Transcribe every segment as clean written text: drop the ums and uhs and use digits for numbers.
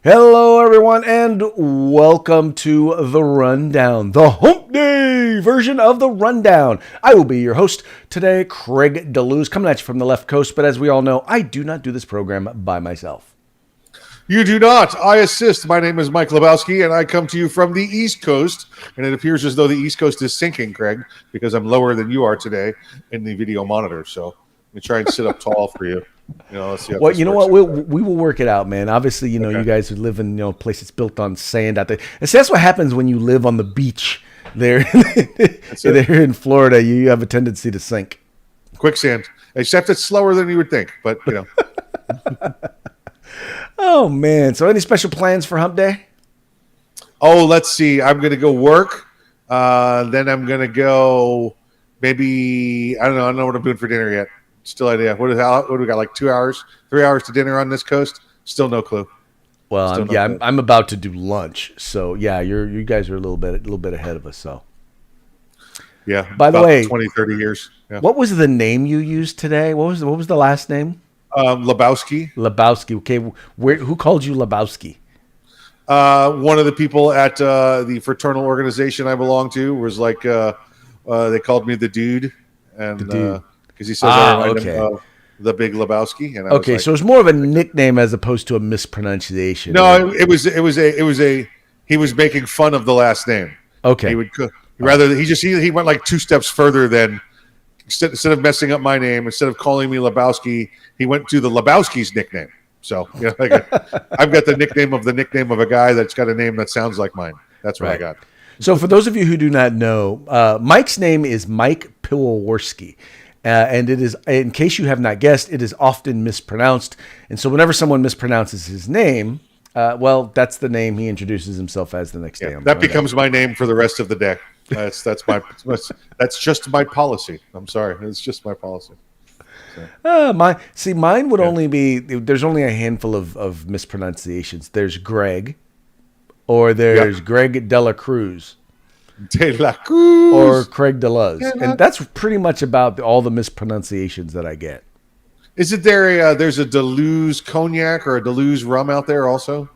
Hello, everyone, and welcome to The Rundown, the hump day version of The Rundown. I will be your host today, Craig DeLuz, coming at you from the left coast, but as we all know, I do not do this program by myself. You do not. I assist. My name is Mike Lebowski, and I come to you from the East Coast, and it appears as though the East Coast is sinking, Craig, because I'm lower than you are today in the video monitor, so let me try and sit up tall for you. Let's see how Well, you know what? We will work it out, man. Obviously, you guys who live in a place that's built on sand out there. And see, that's what happens when you live on the beach there. There in Florida, you have a tendency to sink. Quicksand, except it's slower than you would think. But Oh man! So, any special plans for Hump Day? Oh, let's see. I'm going to go work. Then I'm going to go. Maybe I don't know. I don't know what I'm doing for dinner yet. Still idea. What do we got? Like 2 hours, 3 hours to dinner on this coast? Still no clue. Well, I'm about to do lunch, so yeah, you guys are a little bit ahead of us. So yeah. By the way, 20, 30 years. Yeah. What was the name you used today? What was the last name? Lebowski. Lebowski. Okay, who called you Lebowski? One of the people at the fraternal organization I belong to was like they called me the dude, and because he says I remind him of the Big Lebowski. And okay, so it's more of a nickname as opposed to a mispronunciation. No, it was he was making fun of the last name. Okay, he went like 2 steps further than instead of messing up my name, instead of calling me Lebowski, he went to the Lebowski's nickname. So I've got the nickname of a guy that's got a name that sounds like mine. That's what I got. So for those of you who do not know, Mike's name is Mike Piwowarski. And it is, in case you have not guessed, it is often mispronounced. And so whenever someone mispronounces his name, that's the name he introduces himself as the next day. That becomes my name for the rest of the day. That's just my policy. I'm sorry, it's just my policy. So. Mine would only be, there's only a handful of mispronunciations. There's Greg, or there's Greg De La Cruz. De La Cruz. Or Craig DeLuz. And that's pretty much about all the mispronunciations that I get. Isn't there there's a DeLuz cognac or a DeLuz rum out there also?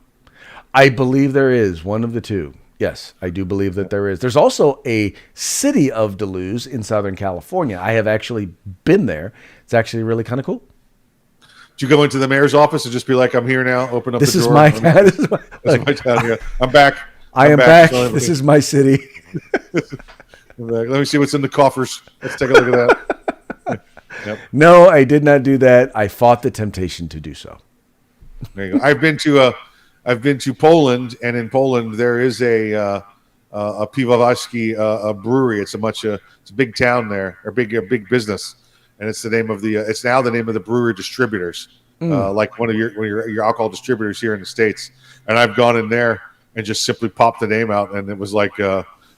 I believe there is, one of the two. Yes, I do believe that there is. There's also a city of Duluth in Southern California. I have actually been there. It's actually really kind of cool. Did you go into the mayor's office and just be like, I'm here now, open up this the is door? This is my town, yeah. I'm back. I am back. This is my city. Let me see what's in the coffers. Let's take a look at that. Yep. No, I did not do that. I fought the temptation to do so. There you go. I've been to Poland, and in Poland there is a Piwowarski a brewery. It's a big town there, or big business, and it's it's now the name of the brewery distributors, like one of your alcohol distributors here in the States. And I've gone in there and just simply popped the name out, and it was like,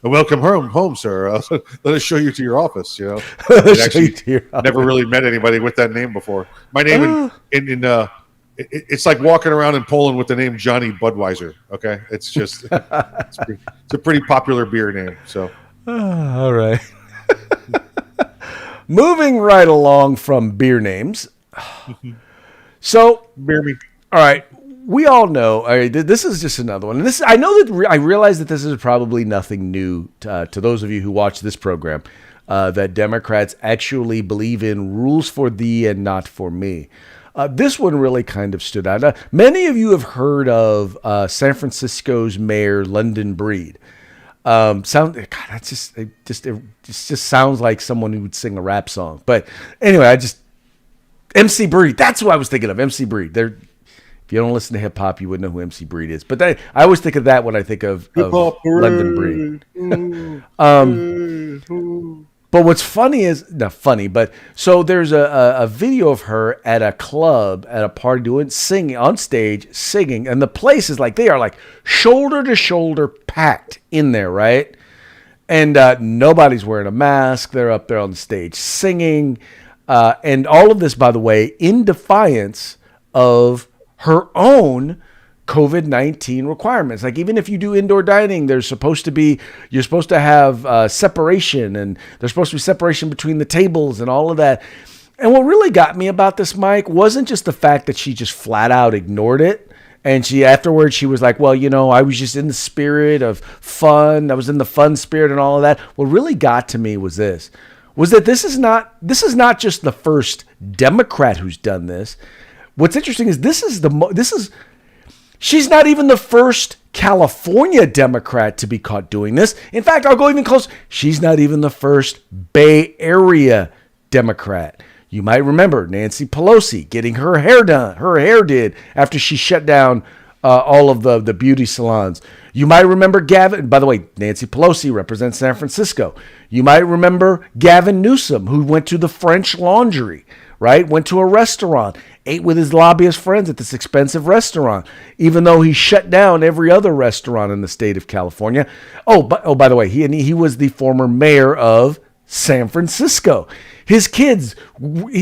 "Welcome home, sir. Let us show you to your office." Never really met anybody with that name before. My name it's like walking around in Poland with the name Johnny Budweiser. Okay, it's just it's a pretty popular beer name. So, all right. Moving right along from beer names. So, beer me. All right. We all know. This is just another one, and I know that I realize that this is probably nothing new to those of you who watch this program. That Democrats actually believe in rules for thee and not for me. This one really kind of stood out. Many of you have heard of San Francisco's mayor, London Breed. It just sounds like someone who would sing a rap song. But anyway, MC Breed. That's who I was thinking of. MC Breed. If you don't listen to hip hop, you wouldn't know who MC Breed is. But I always think of that when I think of London Breed. But what's funny is, not funny, but so there's a video of her at a club, at a party singing on stage, singing. And the place is like, they are like shoulder to shoulder packed in there, right? And nobody's wearing a mask. They're up there on the stage singing. And all of this, by the way, in defiance of her own COVID-19 requirements. Like, even if you do indoor dining, you're supposed to have separation, and there's supposed to be separation between the tables and all of that. And what really got me about this, Mike, wasn't just the fact that she just flat out ignored it And she afterwards she was like, well, I was just in the spirit of fun. I was in the fun spirit and all of that. What really got to me was that this is not just the first Democrat who's done this. What's interesting is she's not even the first California Democrat to be caught doing this. In fact, I'll go even closer. She's not even the first Bay Area Democrat. You might remember Nancy Pelosi getting her hair did after she shut down all of the beauty salons. You might remember Gavin. By the way, Nancy Pelosi represents San Francisco. You might remember Gavin Newsom, who went to the French Laundry, right? Went to a restaurant, ate with his lobbyist friends at this expensive restaurant, even though he shut down every other restaurant in the state of California. By the way, he was the former mayor of San Francisco. He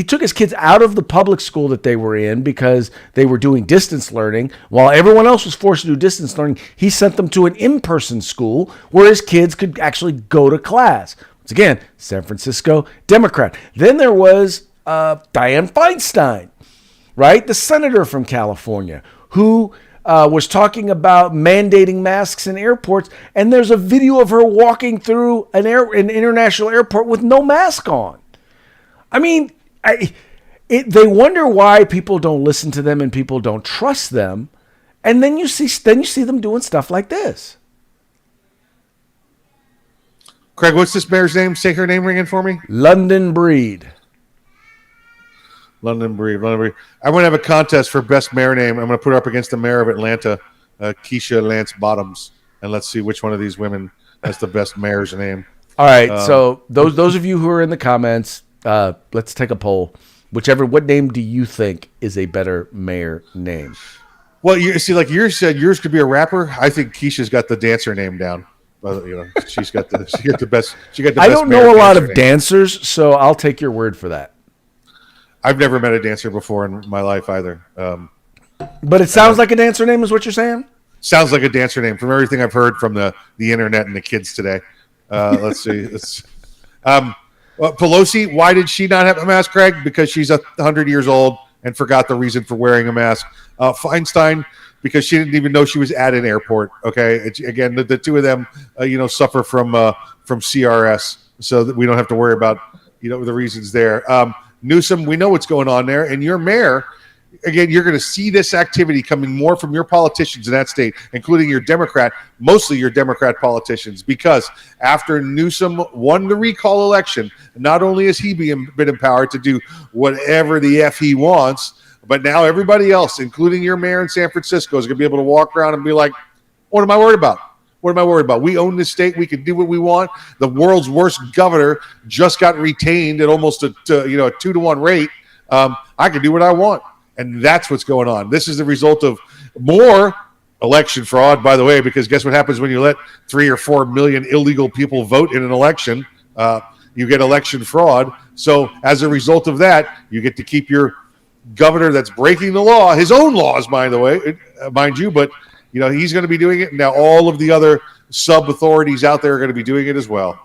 took his kids out of the public school that they were in because they were doing distance learning. While everyone else was forced to do distance learning, he sent them to an in-person school where his kids could actually go to class. Once again, San Francisco Democrat. Then there was Dianne Feinstein, right? The senator from California who was talking about mandating masks in airports. And there's a video of her walking through an international airport with no mask on. I mean, they wonder why people don't listen to them and people don't trust them. And then you see them doing stuff like this. Craig, what's this mayor's name? Say her name again for me. London Breed. London Breed. I'm going to have a contest for best mayor name. I'm going to put her up against the mayor of Atlanta, Keisha Lance Bottoms, and let's see which one of these women has the best mayor's name. All right. So those of you who are in the comments, let's take a poll. What name do you think is a better mayor name? Well, you see, like yours said, yours could be a rapper. I think Keisha's got the dancer name down. She's got the best. I don't know a lot of dancers, so I'll take your word for that. I've never met a dancer before in my life either. But it sounds like a dancer name is what you're saying? Sounds like a dancer name from everything I've heard from the internet and the kids today. Let's see. Pelosi, why did she not have a mask, Craig? Because she's 100 years old and forgot the reason for wearing a mask. Feinstein, because she didn't even know she was at an airport. Okay, again, the two of them, suffer from CRS, so that we don't have to worry about the reasons there. Newsom, we know what's going on there, and your mayor. Again, you're going to see this activity coming more from your politicians in that state, including mostly your Democrat politicians, because after Newsom won the recall election, not only has he been empowered to do whatever the F he wants, but now everybody else, including your mayor in San Francisco, is going to be able to walk around and be like, what am I worried about? What am I worried about? We own this state. We can do what we want. The world's worst governor just got retained at almost a 2-to-1 rate. I can do what I want. And that's what's going on. This is the result of more election fraud, by the way, because guess what happens when you let 3 or 4 million illegal people vote in an election? You get election fraud. So as a result of that, you get to keep your governor that's breaking the law, his own laws, mind you, but he's going to be doing it. Now all of the other sub-authorities out there are going to be doing it as well.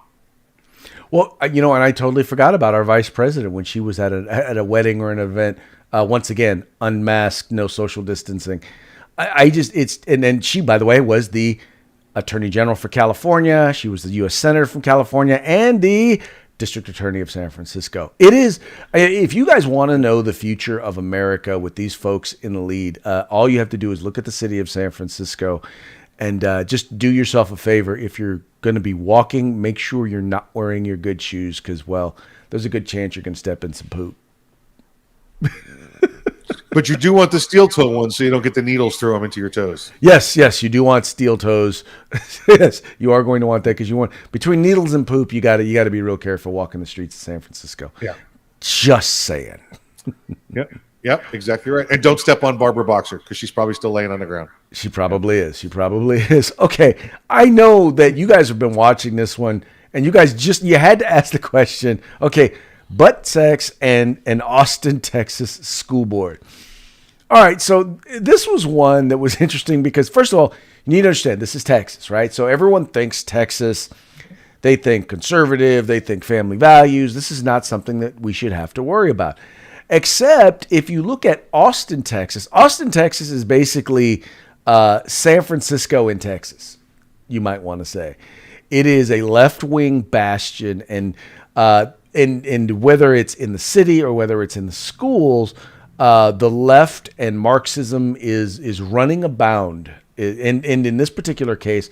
Well, and I totally forgot about our vice president when she was at a wedding or an event. Once again, unmasked, no social distancing. And then she, by the way, was the Attorney General for California. She was the U.S. Senator from California and the District Attorney of San Francisco. It is, if you guys want to know the future of America with these folks in the lead, all you have to do is look at the city of San Francisco and just do yourself a favor. If you're going to be walking, make sure you're not wearing your good shoes because, well, there's a good chance you're going to step in some poop. But you do want the steel toe ones so you don't get the needles through them into your toes. Yes, you do want steel toes. Yes, you are going to want that because you want between needles and poop. You got to be real careful walking the streets of San Francisco. Yeah, just saying. Yep, exactly right. And don't step on Barbara Boxer because she's probably still laying on the ground. She probably is. Okay, I know that you guys have been watching this one, and you guys you had to ask the question. Okay. Butt sex and an Austin, Texas school board. All right, so this was one that was interesting because, first of all, you need to understand this is Texas, right? So everyone thinks Texas, they think conservative, they think family values. This is not something that we should have to worry about. Except if you look at Austin, Texas. Austin, Texas is basically San Francisco in Texas, you might want to say. It is a left-wing bastion, and whether it's in the city or whether it's in the schools, the left and Marxism is running abound. And in this particular case,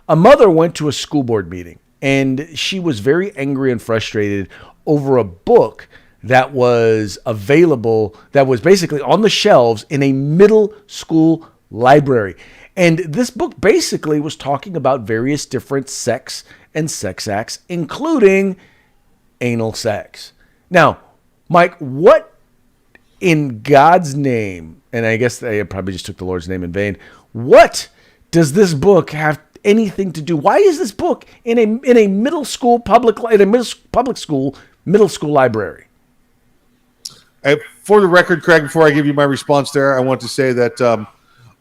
a mother went to a school board meeting, and she was very angry and frustrated over a book that was available, that was basically on the shelves in a middle school library. And this book basically was talking about various different sex and sex acts, including anal sex. Now, Mike, what in God's name, and I guess I probably just took the Lord's name in vain, what does this book have anything to do? Why is this book in a middle school public school library? For the record, Craig, before I give you my response there, I want to say that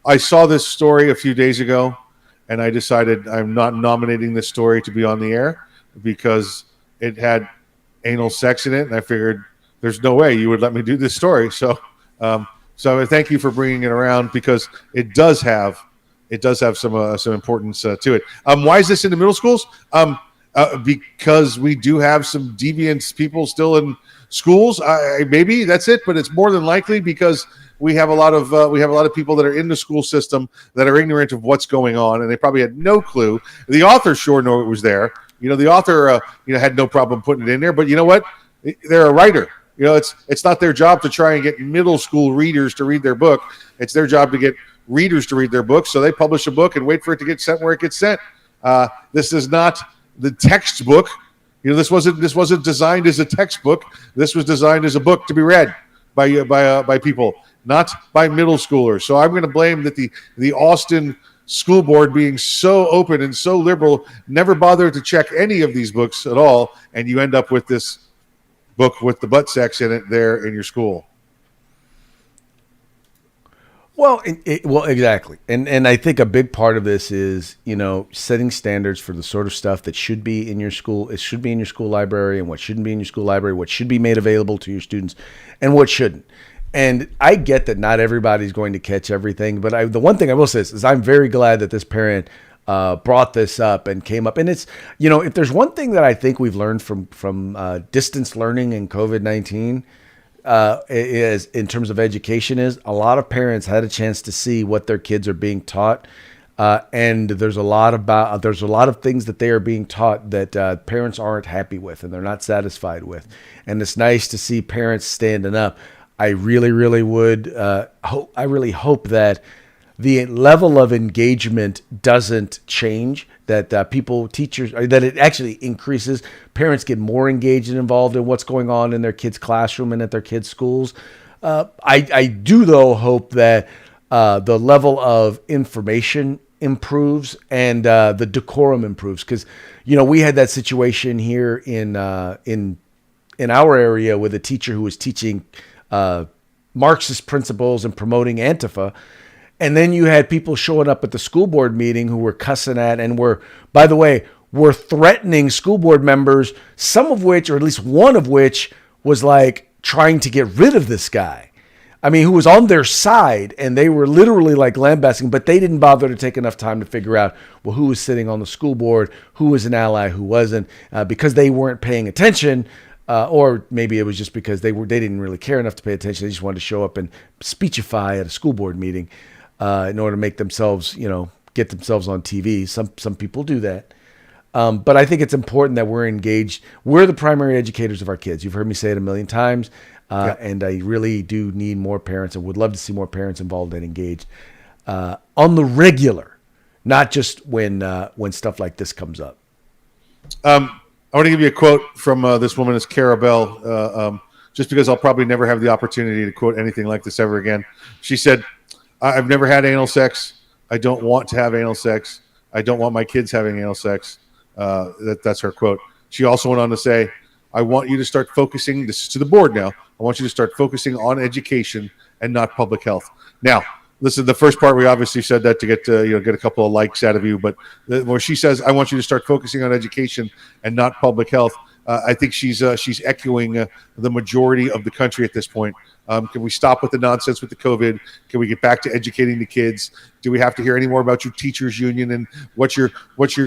I saw this story a few days ago, and I decided I'm not nominating this story to be on the air because it had anal sex in it, and I figured there's no way you would let me do this story. So I thank you for bringing it around because it does have some importance to it. Why is this in the middle schools? Because we do have some deviant people still in schools. Maybe that's it, but it's more than likely because we have a lot of people that are in the school system that are ignorant of what's going on, and they probably had no clue. The author sure knew it was there. The author had no problem putting it in there, but you know what? They're a writer. It's not their job to try and get middle school readers to read their book. It's their job to get readers to read their book. So they publish a book and wait for it to get sent where it gets sent. This is not the textbook. This wasn't designed as a textbook. This was designed as a book to be read by people, not by middle schoolers. So I'm going to blame that the Austin school board, being so open and so liberal, never bothered to check any of these books at all, and you end up with this book with the butt sex in it there in your school. Well, exactly. And I think a big part of this is, setting standards for the sort of stuff that should be in your school. It should be in your school library, and what shouldn't be in your school library, what should be made available to your students and what shouldn't. And I get that not everybody's going to catch everything, but the one thing I will say is I'm very glad that this parent brought this up and came up. And it's, if there's one thing that I think we've learned from distance learning and COVID-19, is in terms of education, is a lot of parents had a chance to see what their kids are being taught. And there's a lot of things that they are being taught that parents aren't happy with and they're not satisfied with. And it's nice to see parents standing up. I really, really hope that the level of engagement doesn't change, that that it actually increases. Parents get more engaged and involved in what's going on in their kids' classroom and at their kids' schools. I do, though, hope that the level of information improves and the decorum improves. Because, we had that situation here in our area with a teacher who was teaching Marxist principles and promoting Antifa. And then you had people showing up at the school board meeting who were cussing at and were threatening school board members, some of which, or at least one of which, was like trying to get rid of this guy. I mean, who was on their side, and they were literally like lambasting, but they didn't bother to take enough time to figure out, well, who was sitting on the school board, who was an ally, who wasn't, because they weren't paying attention. Or maybe it was just because they didn't really care enough to pay attention. They just wanted to show up and speechify at a school board meeting in order to make themselves, get themselves on TV. Some people do that. But I think it's important that we're engaged. We're the primary educators of our kids. You've heard me say it a million times. And I really do need more parents and would love to see more parents involved and engaged on the regular, not just when stuff like this comes up. I want to give you a quote from this woman, is Cara Bell, just because I'll probably never have the opportunity to quote anything like this ever again. She said, I've never had anal sex. I don't want to have anal sex. I don't want my kids having anal sex. That's her quote. She also went on to say, I want you to start focusing, this is to the board now, I want you to start focusing on education and not public health. Now, listen, the first part, we obviously said that to get a couple of likes out of you, but where she says, I want you to start focusing on education and not public health, I think she's echoing the majority of the country at this point. Can we stop with the nonsense with the COVID? Can we get back to educating the kids? Do we have to hear any more about your teachers union and what you're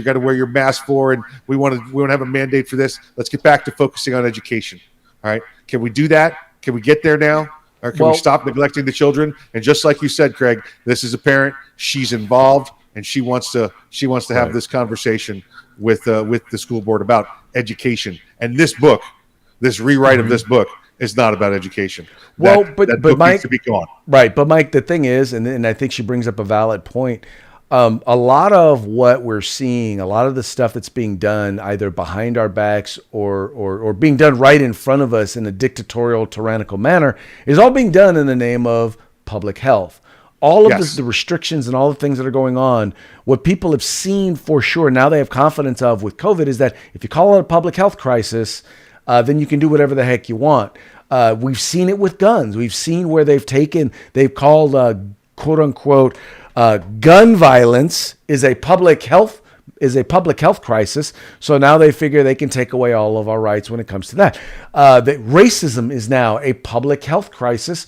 got to wear your mask for? And we want to have a mandate for this. Let's get back to focusing on education. All right. Can we do that? Can we get there now? Or can we stop neglecting the children? And just like you said, Craig, this is a parent. She's involved, and she wants to have this conversation with the school board about education. And this book, this rewrite of this book, is not about education. But Mike, needs to be gone. Right, but Mike, the thing is, and I think she brings up a valid point. A lot of what we're seeing, a lot of the stuff that's being done either behind our backs or being done right in front of us in a dictatorial, tyrannical manner, is all being done in the name of public health. All of the restrictions and all the things that are going on, what people have seen for sure, now they have confidence of with COVID, is that if you call it a public health crisis, then you can do whatever the heck you want. We've seen it with guns. We've seen where they've called quote unquote gun violence is a public health crisis. So now they figure they can take away all of our rights when it comes to that. That racism is now a public health crisis.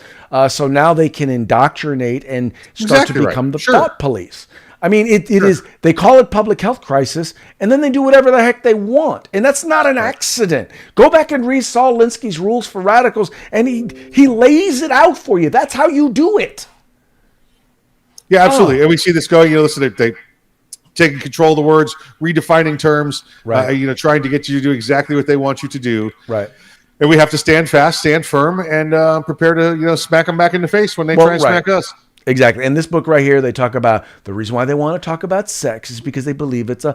So now they can indoctrinate and start to become the thought police. I mean, it is, they call it public health crisis, and then they do whatever the heck they want. And that's not an accident. Go back and read Saul Alinsky's Rules for Radicals, and he lays it out for you. That's how you do it. Yeah, absolutely. And we see this going, listen, they taking control of the words, redefining terms, right. Trying to get you to do exactly what they want you to do. Right. And we have to stand fast, stand firm, and prepare to, smack them back in the face when they try and smack us. Exactly. In this book right here, they talk about the reason why they want to talk about sex is because they believe it's a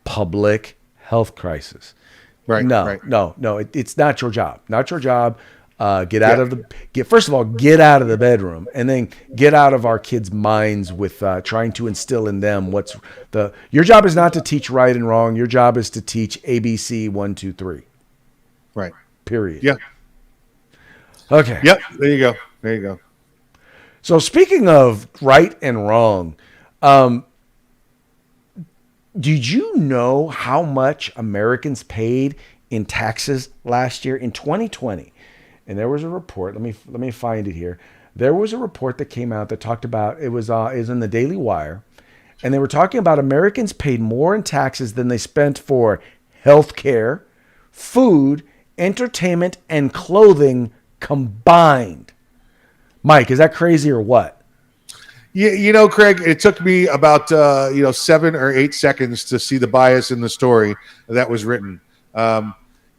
public health crisis. Right. No. It's not your job. Not your job. First of all, get out of the bedroom, and then get out of our kids' minds with trying to instill in them your job is not to teach right and wrong. Your job is to teach ABC 1, 2, 3. Right. Period. Yeah. Okay. Yep. There you go. So speaking of right and wrong, did you know how much Americans paid in taxes last year in 2020? And there was a report. Let me find it here. There was a report that came out that talked about it was in the Daily Wire, and they were talking about Americans paid more in taxes than they spent for healthcare, food, entertainment, and clothing combined. Mike, is that crazy or what? Yeah, Craig, it took me about 7 or 8 seconds to see the bias in the story that was written.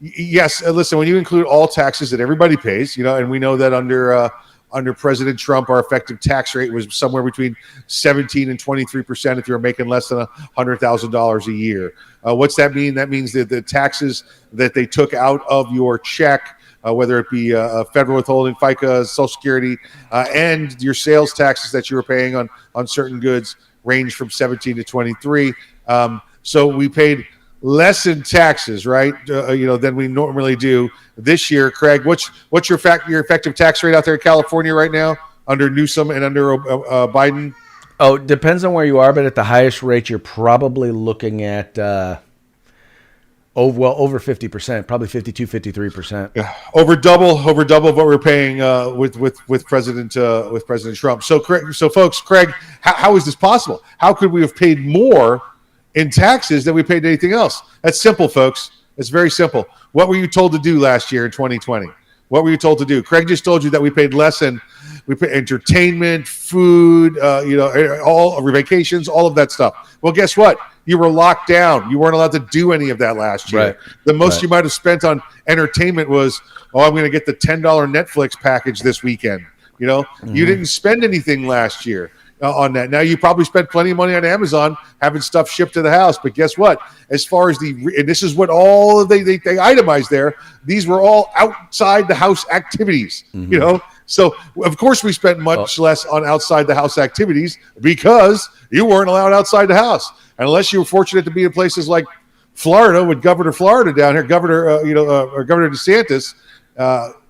Yes, listen, when you include all taxes that everybody pays, and we know that under President Trump, our effective tax rate was somewhere between 17 and 23% if you're making less than $100,000 a year. What's that mean? That means that the taxes that they took out of your check, whether it be federal withholding, FICA, Social Security, and your sales taxes that you were paying on certain goods range from 17 to 23. So we paid less in taxes, right? Than we normally do this year. Craig, what's your effective tax rate out there in California right now under Newsom and under Biden? Oh, it depends on where you are, but at the highest rate, you're probably looking at over 50%, probably 52, 53%. Yeah, over double of what we're paying with President Trump. So folks, Craig, how is this possible? How could we have paid more in taxes than we paid anything else? That's simple, folks. It's very simple. What were you told to do last year in 2020? What were you told to do? Craig just told you that we paid less in entertainment, food, all vacations, all of that stuff. Well, guess what? You were locked down. You weren't allowed to do any of that last year. Right. The most you might have spent on entertainment was, I'm going to get the $10 Netflix package this weekend. You didn't spend anything last year on that. Now you probably spent plenty of money on Amazon having stuff shipped to the house. But guess what? As far as and this is what all they itemized there. These were all outside the house activities. So of course we spent much less on outside the house activities because you weren't allowed outside the house. And unless you were fortunate to be in places like Florida with Governor Florida down here, Governor DeSantis,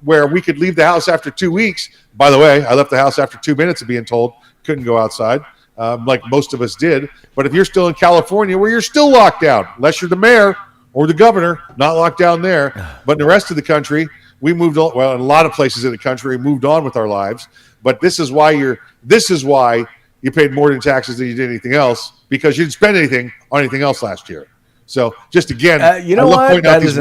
where we could leave the house after 2 weeks. By the way, I left the house after 2 minutes of being told couldn't go outside, like most of us did. But if you're still in California, where you're still locked down, unless you're the mayor, or the governor, not locked down there. But in the rest of the country, we moved on. Well, in a lot of places in the country, we moved on with our lives. But this is why you paid more in taxes than you did anything else, because you didn't spend anything on anything else last year. So just again, you know what? That is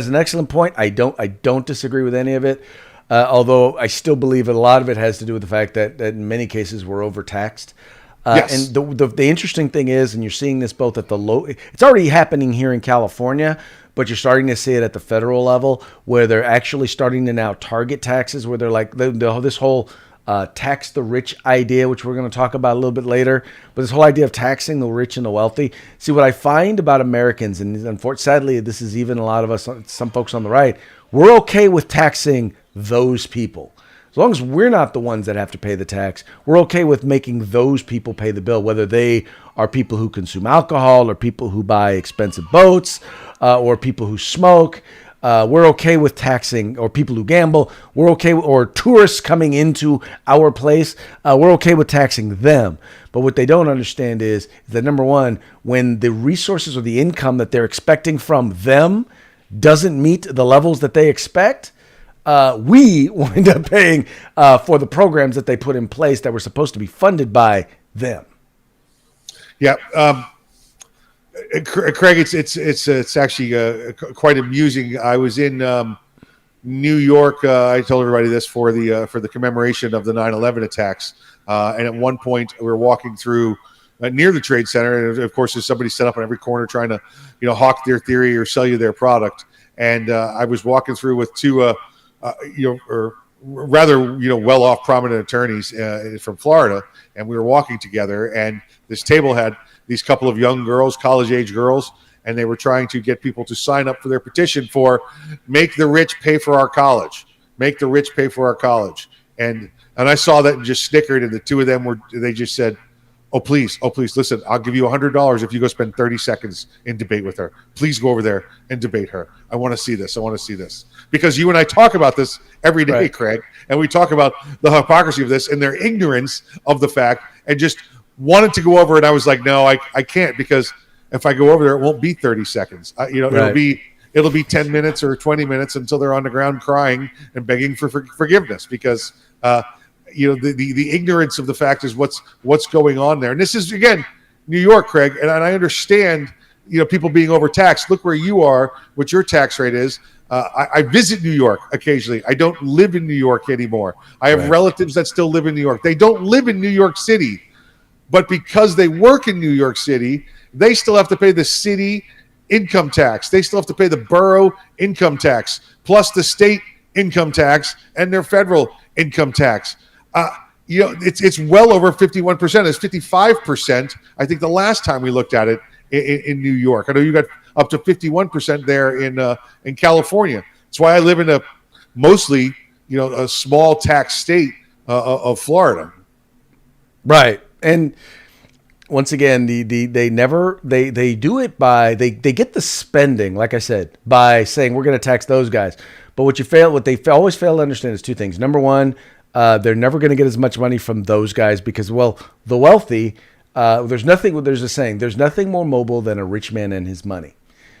an excellent point. I don't disagree with any of it. Although I still believe a lot of it has to do with the fact that in many cases we're overtaxed. Yes. And the interesting thing is, and you're seeing this both at the low, it's already happening here in California, but you're starting to see it at the federal level, where they're actually starting to now target taxes, where they're like this whole tax the rich idea, which we're going to talk about a little bit later. But this whole idea of taxing the rich and the wealthy. See, what I find about Americans, and unfortunately, sadly, this is even a lot of us, some folks on the right, we're okay with taxing those people. As long as we're not the ones that have to pay the tax, we're okay with making those people pay the bill, whether they are people who consume alcohol or people who buy expensive boats or people who smoke. We're okay with taxing, or people who gamble. We're okay with, or tourists coming into our place. We're okay with taxing them. But what they don't understand is that, number one, when the resources or the income that they're expecting from them doesn't meet the levels that they expect, we wind up paying for the programs that they put in place that were supposed to be funded by them. Yeah, Craig, it's actually quite amusing. I was in New York. I told everybody this for the commemoration of the 9/11 attacks, and at one point we were walking through near the Trade Center, and of course there's somebody set up on every corner trying to hawk their theory or sell you their product. And I was walking through with two or rather well-off prominent attorneys from Florida, and we were walking together, and this table had these couple of young girls, college-age girls, and they were trying to get people to sign up for their petition for make the rich pay for our college. Make the rich pay for our college. And I saw that and just snickered, and the two of them they just said, oh, please, listen, I'll give you $100 if you go spend 30 seconds in debate with her. Please go over there and debate her. I want to see this. Because you and I talk about this every day, right, Craig, and we talk about the hypocrisy of this and their ignorance of the fact, and just wanted to go over it. I was like, no, I can't, because if I go over there, it won't be 30 seconds. Right. It'll be 10 minutes or 20 minutes until they're on the ground crying and begging for forgiveness, because the ignorance of the fact is what's going on there. And this is, again, New York, Craig, and I understand people being overtaxed. Look where you are, what your tax rate is. I visit New York occasionally. I don't live in New York anymore. I have relatives that still live in New York. They don't live in New York City, but because they work in New York City, they still have to pay the city income tax. They still have to pay the borough income tax, plus the state income tax and their federal income tax. It's well over 51%. It's 55%. I think the last time we looked at it in New York. I know you got up to 51% there in California. That's why I live in a mostly a small tax state of Florida. Right. And once again, they do it by they get the spending, like I said, by saying we're going to tax those guys. But what they always fail to understand is two things. Number one, they're never going to get as much money from those guys because, well, the wealthy, there's a saying, there's nothing more mobile than a rich man and his money.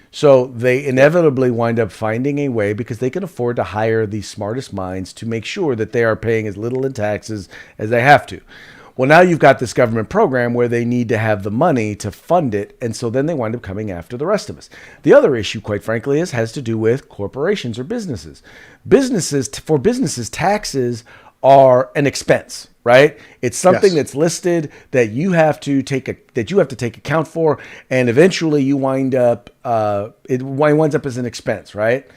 So they inevitably wind up finding a way, because they can afford to hire the smartest minds to make sure that they are paying as little in taxes as they have to. Well, now you've got this government program where they need to have the money to fund it, and so then they wind up coming after the rest of us. The other issue, quite frankly, has to do with corporations or businesses. For businesses, taxes are an expense, right? It's something that's listed that you have to take account for, and eventually you wind up it winds up as an expense, right?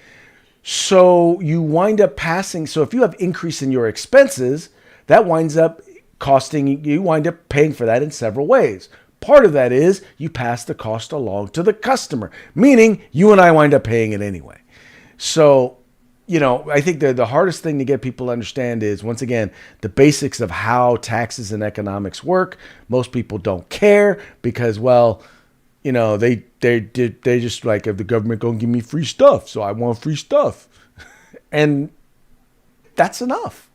So you wind up passing. So if you have increase in your expenses, that winds up costing you wind up paying for that in several ways. Part of that is you pass the cost along to the customer, meaning you and I wind up paying it anyway. So, I think the hardest thing to get people to understand is, once again, the basics of how taxes and economics work. Most people don't care because, well, they just like, if the government gonna give me free stuff, so I want free stuff, and that's enough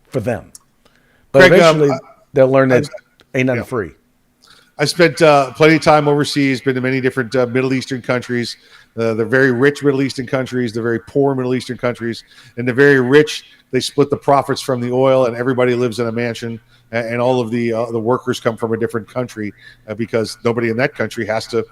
for them. But Craig, eventually they'll learn that ain't nothing free. I spent plenty of time overseas, been to many different Middle Eastern countries, the very rich Middle Eastern countries, the very poor Middle Eastern countries. And the very rich, they split the profits from the oil, and everybody lives in a mansion, and all of the workers come from a different country because nobody in that country has to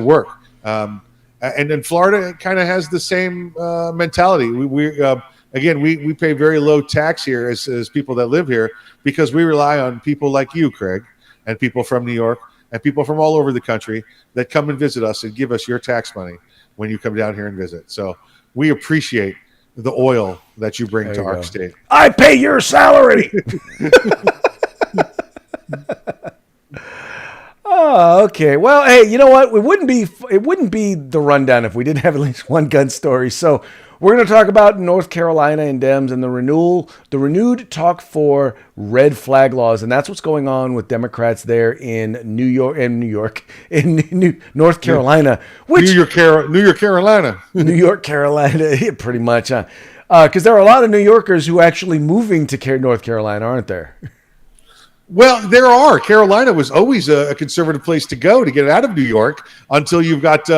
work. And then Florida kind of has the same mentality. We pay very low tax here as people that live here because we rely on people like you, Craig, and people from New York and people from all over the country that come and visit us and give us your tax money when you come down here and visit. So we appreciate the oil that you bring to our state. I pay your salary. Oh, okay. Well, hey, you know what? It wouldn't be the rundown if we didn't have at least one gun story. So we're going to talk about North Carolina and Dems and the renewed talk for red flag laws, and that's what's going on with Democrats there in North Carolina, New York, Carolina, New York, Carolina, pretty much, huh? Because there are a lot of New Yorkers who are actually moving to North Carolina, aren't there? Well, there are. Carolina was always a conservative place to go to get out of New York until you've got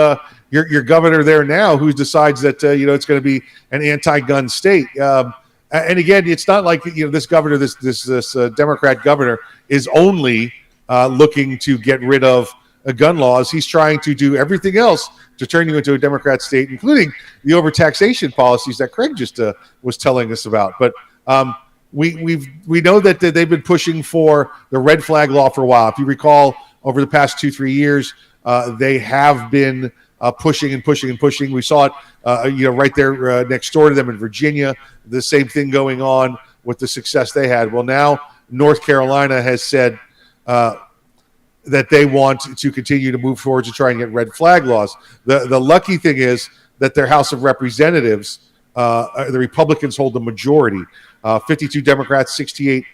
your governor there now who decides that it's going to be an anti-gun state. And again, it's not like this governor, this Democrat governor, is only looking to get rid of gun laws. He's trying to do everything else to turn you into a Democrat state, including the overtaxation policies that Craig just was telling us about. But we know that they've been pushing for the red flag law for a while. If you recall, over the past 2-3 years, they have been pushing and pushing and pushing. We saw it, right there next door to them in Virginia. The same thing going on with the success they had. Well, now North Carolina has said that they want to continue to move forward to try and get red flag laws. The lucky thing is that their House of Representatives, the Republicans hold the majority. 52 Democrats, 68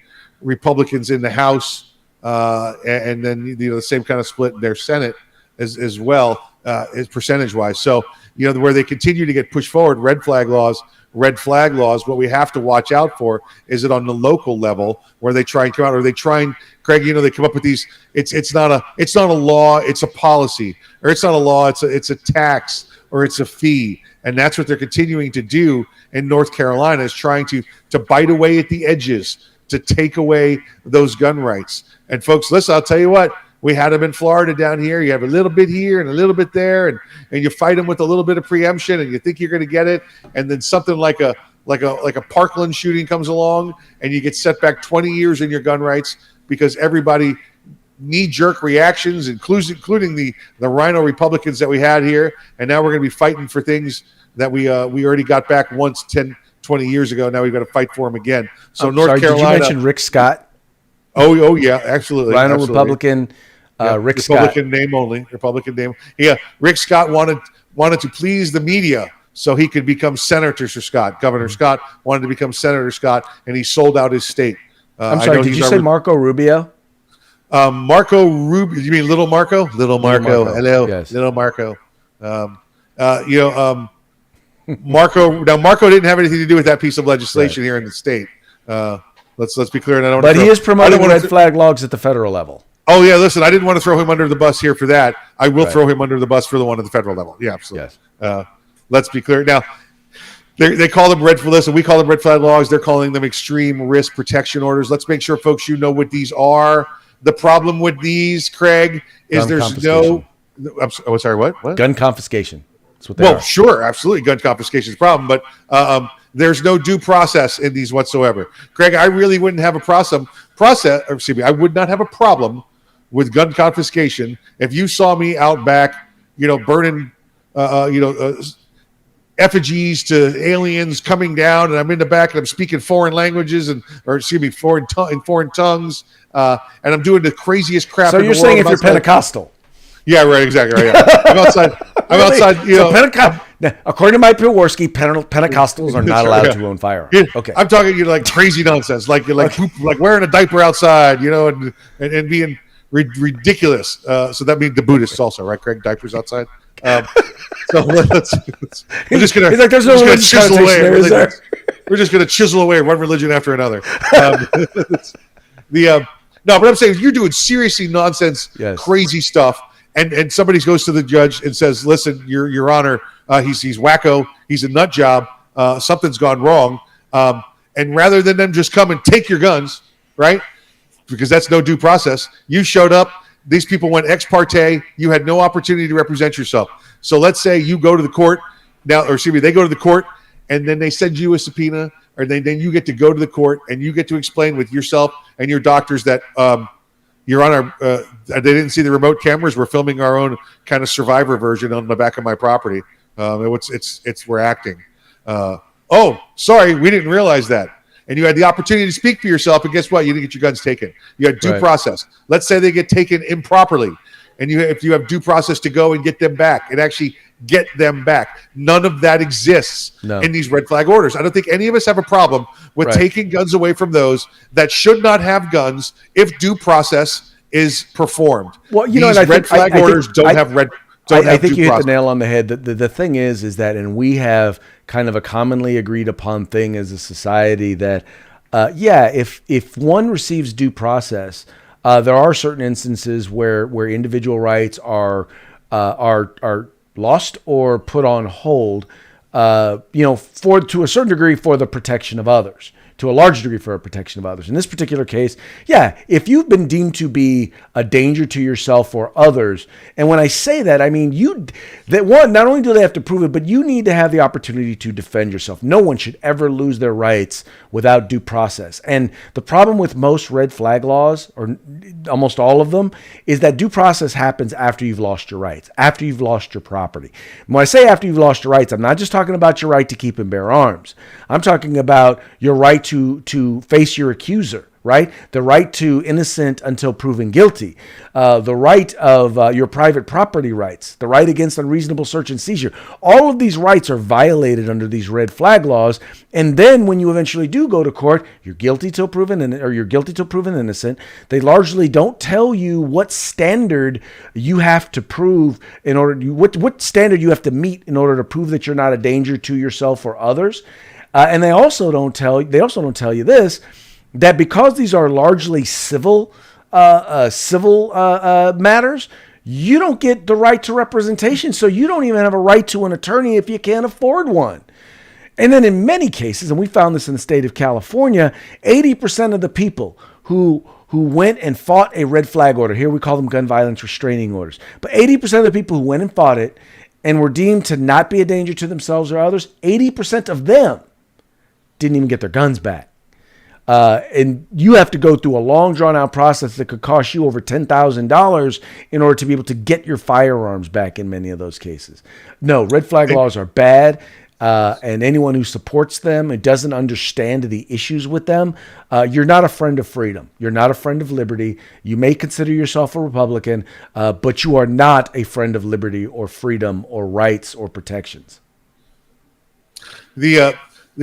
Republicans in the House, and then the same kind of split in their Senate as well, is percentage-wise. So where they continue to get pushed forward, red flag laws. What we have to watch out for is it on the local level where they try and come out, or they try and Craig, they come up with these. It's not a law, it's a policy, or it's not a law, it's a tax, or it's a fee. And that's what they're continuing to do in North Carolina, is trying to bite away at the edges, to take away those gun rights. And folks, listen, I'll tell you what, we had them in Florida down here. You have a little bit here and a little bit there, and you fight them with a little bit of preemption, and you think you're going to get it. And then something like a Parkland shooting comes along, and you get set back 20 years in your gun rights because everybody knee-jerk reactions, including the rhino Republicans that we had here, and now we're going to be fighting for things that we already got back once 10, 20 years ago. Now we've got to fight for them again. So North Carolina. Did you mention Rick Scott? Oh yeah, absolutely. Rhino absolutely. Republican, Rick Scott. Republican name only. Republican name. Yeah, Rick Scott wanted to please the media so he could become Senator Scott. Governor Scott wanted to become Senator Scott, and he sold out his state. I'm sorry, did you say Marco Rubio? Marco Rubio. You mean Little Marco? Little Marco. Hello, yes. Little Marco. Marco. Now, Marco didn't have anything to do with that piece of legislation here in the state. Let's be clear. And he is promoting red flag laws at the federal level. Oh yeah, listen. I didn't want to throw him under the bus here for that. I will throw him under the bus for the one at the federal level. Yeah, absolutely. Yes. Let's be clear now. They call them red flag. We call them red flag laws. They're calling them extreme risk protection orders. Let's make sure, folks, know what these are. The problem with these, Craig, is there's no. I'm sorry. What? Gun confiscation. That's what they are. Sure, absolutely. Gun confiscation is a problem, but there's no due process in these whatsoever. Craig, I really wouldn't have a I would not have a problem with gun confiscation if you saw me out back, burning, effigies to aliens coming down, and I'm in the back and I'm speaking foreign languages foreign tongues, and I'm doing the craziest crap. So you're saying if you're Pentecostal? Yeah, right. Exactly. Right. Yeah. I'm outside. So according to Mike Pilwarski, Pentecostals are not allowed to own firearms. Yeah, okay. I'm talking like crazy nonsense, like wearing a diaper outside, and being ridiculous. So that means the Buddhists also, right, Craig? Diapers outside. So we're just gonna. He's like, there's no chisel away. We're just gonna chisel away one religion after another. No, but I'm saying if you're doing seriously nonsense, Yes. crazy stuff, and somebody goes to the judge and says, "Listen, Your Honor, he's wacko. He's a nut job. Something's gone wrong." And rather than them just come and take your guns, right? Because that's no due process. You showed up. These people went ex parte. You had no opportunity to represent yourself. So let's say you go to the court now, or excuse me, they go to the court, and then they send you a subpoena, or then you get to go to the court and you get to explain with yourself and your doctors that Your Honor, they didn't see the remote cameras. We're filming our own kind of survivor version on the back of my property. We're acting. Oh, sorry, we didn't realize that. And you had the opportunity to speak for yourself, and guess what? You didn't get your guns taken. You had due process. Let's say they get taken improperly, and if you have due process to go and get them back and actually get them back. None of that exists in these red flag orders. I don't think any of us have a problem with taking guns away from those that should not have guns if due process is performed. Well, you these know, red flag orders don't have red. I think you hit the nail on the head. The thing is that, and we have kind of a commonly agreed upon thing as a society that, if one receives due process, there are certain instances where individual rights are lost or put on hold, to a certain degree for the protection of others. To a large degree for a protection of others. In this particular case, if you've been deemed to be a danger to yourself or others, and when I say that, I mean not only do they have to prove it, but you need to have the opportunity to defend yourself. No one should ever lose their rights without due process. And the problem with most red flag laws, or almost all of them, is that due process happens after you've lost your rights, after you've lost your property. And when I say after you've lost your rights, I'm not just talking about your right to keep and bear arms. I'm talking about your right to face your accuser, right? The right to innocent until proven guilty, the right of your private property rights, the right against unreasonable search and seizure. All of these rights are violated under these red flag laws. And then when you eventually do go to court, you're guilty till proven innocent. They largely don't tell you what standard you have to prove in order to, what standard you have to meet in order to prove that you're not a danger to yourself or others. And they also don't tell you this, that because these are largely civil matters, you don't get the right to representation. So you don't even have a right to an attorney if you can't afford one. And then in many cases, and we found this in the state of California, 80% of the people who went and fought a red flag order, here we call them gun violence restraining orders, but 80% of the people who went and fought it and were deemed to not be a danger to themselves or others, 80% of them didn't even get their guns back. And you have to go through a long, drawn-out process that could cost you over $10,000 in order to be able to get your firearms back in many of those cases. No, red flag laws are bad, and anyone who supports them and doesn't understand the issues with them, you're not a friend of freedom. You're not a friend of liberty. You may consider yourself a Republican, but you are not a friend of liberty or freedom or rights or protections.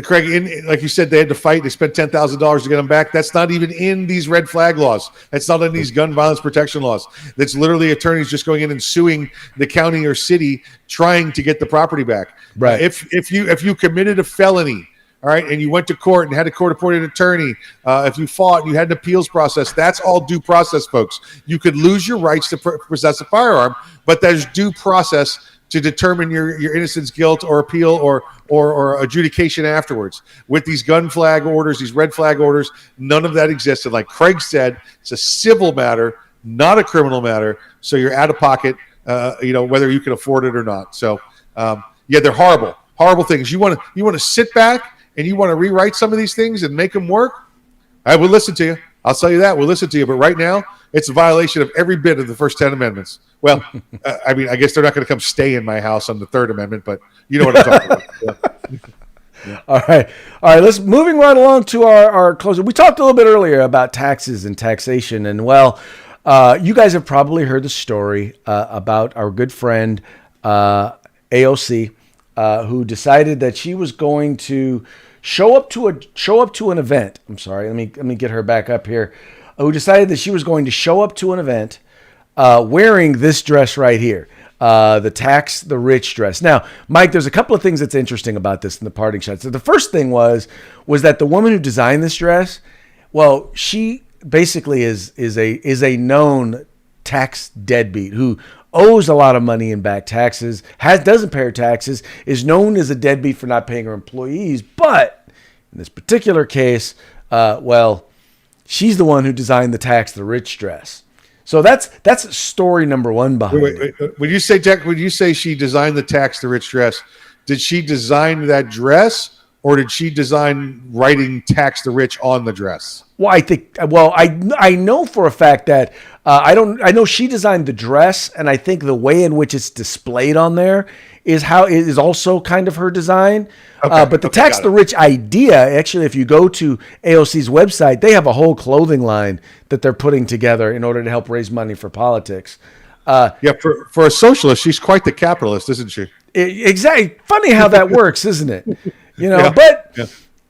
Craig, like you said, they had to fight. They spent $10,000 to get them back. That's not even in these red flag laws. That's not in these gun violence protection laws. That's literally attorneys just going in and suing the county or city trying to get the property back. Right. If you committed a felony, all right, and you went to court and had a court-appointed attorney, if you fought and you had an appeals process, that's all due process, folks. You could lose your rights to possess a firearm, but there's due process to determine your innocence, guilt, or appeal, or adjudication afterwards. With these gun flag orders, these red flag orders, none of that exists. And like Craig said, it's a civil matter, not a criminal matter. So you're out of pocket, whether you can afford it or not. So they're horrible things. You want to sit back and you want to rewrite some of these things and make them work? I will listen to you. I'll tell you that. We'll listen to you. But right now, it's a violation of every bit of the first 10 amendments. Well, I guess they're not going to come stay in my house on the Third Amendment, but you know what I'm talking about. Yeah. All right. Let's moving right along to our closing. We talked a little bit earlier about taxes and taxation, and you guys have probably heard the story about our good friend AOC, who decided that she was going to show up to an event. I'm sorry. Let me get her back up here. Who decided that she was going to show up to an event wearing this dress right here, the tax the rich dress. Now, Mike, there's a couple of things that's interesting about this in the parting shot. So the first thing was that the woman who designed this dress, well, she basically is a known tax deadbeat who owes a lot of money in back taxes, doesn't pay her taxes, is known as a deadbeat for not paying her employees. But in this particular case, she's the one who designed the tax the rich dress. So that's story number one behind it. When you say, Jack, when you say she designed the tax the rich dress, did she design that dress, or did she design writing tax the rich on the dress? Well, I know for a fact that I know she designed the dress, and I think the way in which it's displayed on there is also kind of her design. But the tax the rich idea, actually, if you go to AOC's website, they have a whole clothing line that they're putting together in order to help raise money for politics. For a socialist, she's quite the capitalist, isn't she? Exactly. Funny how that works, isn't it?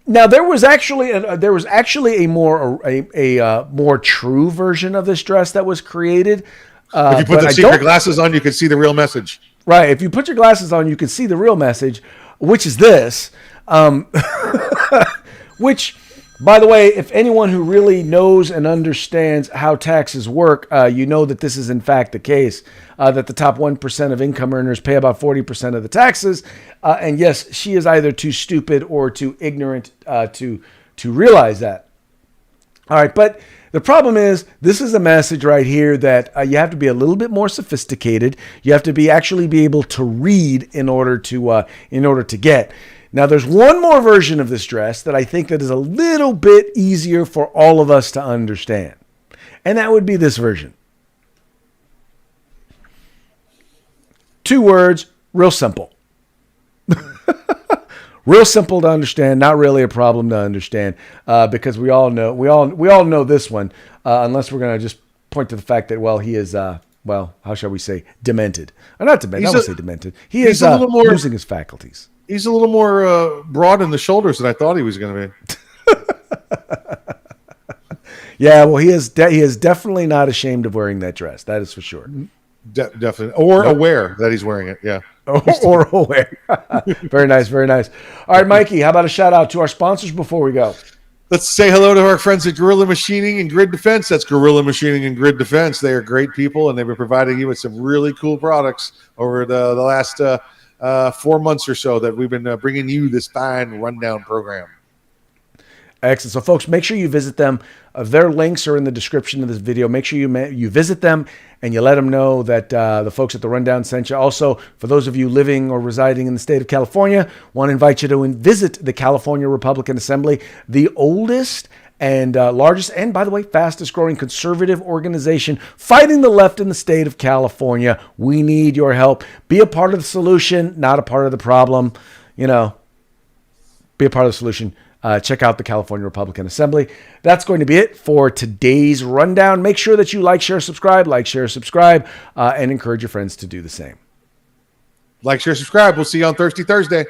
Now there was actually a more true version of this dress that was created. If you put the secret glasses on, you can see the real message. Right. If you put your glasses on, you can see the real message, which is this. Which, by the way, if anyone who really knows and understands how taxes work, you know that this is in fact the case, that the top 1% of income earners pay about 40% of the taxes. And yes, she is either too stupid or too ignorant to realize that. All right, but the problem is, this is a message right here that you have to be a little bit more sophisticated. You have to actually be able to read in order to get. Now, there's one more version of this dress that I think that is a little bit easier for all of us to understand, and that would be this version. 2 words, real simple. Real simple to understand, not really a problem to understand, because we all know this one, unless we're going to just point to the fact that, he is, how shall we say, demented. Or not demented, I would say demented. He is losing his faculties. He's a little more broad in the shoulders than I thought he was going to be. Yeah, well, he is definitely not ashamed of wearing that dress. That is for sure. Definitely. Or aware that he's wearing it, yeah. Or aware. Very nice, very nice. All right, Mikey, how about a shout out to our sponsors before we go? Let's say hello to our friends at Gorilla Machining and Grid Defense. That's Gorilla Machining and Grid Defense. They are great people, and they've been providing you with some really cool products over the last 4 months or so that we've been bringing you this fine rundown program. Excellent. So, folks, make sure you visit them. Their links are in the description of this video. Make sure you visit them and you let them know that the folks at the Rundown sent you. Also, for those of you living or residing in the state of California, want to invite you to visit the California Republican Assembly, the oldest and largest and, by the way, fastest growing conservative organization fighting the left in the state of California. We need your help. Be a part of the solution, not a part of the problem. Be a part of the solution. Check out the California Republican Assembly. That's going to be it for today's rundown. Make sure that you like, share, subscribe, and encourage your friends to do the same. Like, share, subscribe. We'll see you on Thursday.